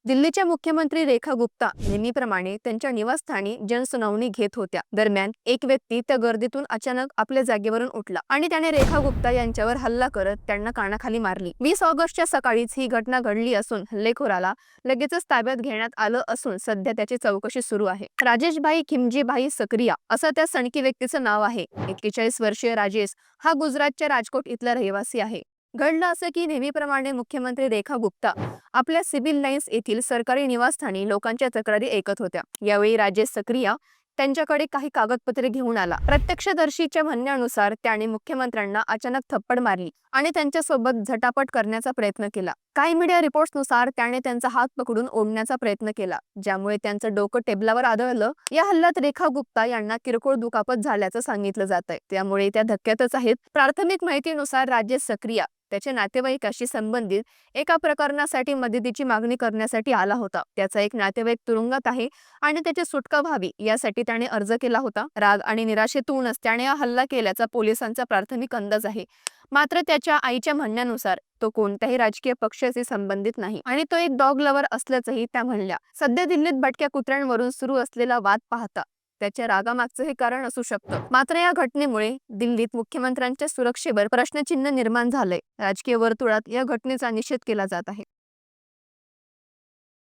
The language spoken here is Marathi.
दिल्लीच्या मुख्यमंत्री रेखा गुप्ता नेहमीप्रमाणे त्यांच्या निवासस्थानी जनसुनावणी घेत होत्या. दरम्यान एक व्यक्ती त्या गर्दीतून अचानक आपल्या जागेवरून उठला आणि त्याने रेखा गुप्ता यांच्यावर हल्ला करत त्यांना कानाखाली मारली. 20 ऑगस्टच्या सकाळीच ही घटना घडली असून हल्लेखोराला लगेचच ताब्यात घेण्यात आलं असून सध्या त्याची चौकशी सुरू आहे. राजेशभाई खिमजीभाई सकरिया असं त्या सणकी व्यक्तीचं नाव आहे. 41 वर्षीय राजेश हा गुजरातच्या राजकोट इथला रहिवासी आहे. घडलं असं की नेहमीप्रमाणे मुख्यमंत्री रेखा गुप्ता आपल्या सिव्हिल लाईन्स येथील सरकारी निवासस्थानी लोकांच्या तक्रारी ऐकत होत्या. यावेळी राजेश सक्रिया त्यांच्याकडे काही कागदपत्रे घेऊन आला. प्रत्यक्षदर्शीच्या म्हणण्यानुसार त्याने मुख्यमंत्र्यांना अचानक थप्पड मारली आणि त्यांच्यासोबत झटापट करण्याचा प्रयत्न केला. काही मीडिया रिपोर्ट्सनुसार त्याने त्यांचा हात पकडून ओढण्याचा प्रयत्न केला, ज्यामुळे त्यांचं डोकं टेबलावर आदळलं. या हल्ल्यात रेखा गुप्ता यांना किरकोळ दुखापत झाल्याचं सांगितलं जात आहे, त्यामुळे त्या धक्क्यातच आहेत. प्राथमिक माहितीनुसार राजेश सक्रिया त्याच्या नातेवाईकाशी संबंधित एका प्रकरणासाठी मदतीची मागणी करण्यासाठी आला होता. त्याचा एक नातेवाईक तुरुंगात आहे आणि त्याची सुटका व्हावी यासाठी त्याने अर्ज केला होता. राग आणि निराशेतूनच त्याने हा हल्ला केल्याचा पोलिसांचा प्राथमिक अंदाज आहे. मात्र त्याच्या आईच्या म्हणण्यानुसार तो कोणत्याही राजकीय पक्षाशी संबंधित नाही आणि तो एक डॉग लवर असल्याचंही त्या म्हणल्या. सध्या दिल्लीत भटक्या कुत्र्यांवरून सुरू असलेला वाद पाहता त्याच्या रागामागचं हे कारण असू शकतं. मात्र या घटनेमुळे दिल्लीत मुख्यमंत्र्यांच्या सुरक्षेवर प्रश्नचिन्ह निर्माण झालंय. राजकीय वर्तुळात या घटनेचा निषेध केला जात आहे.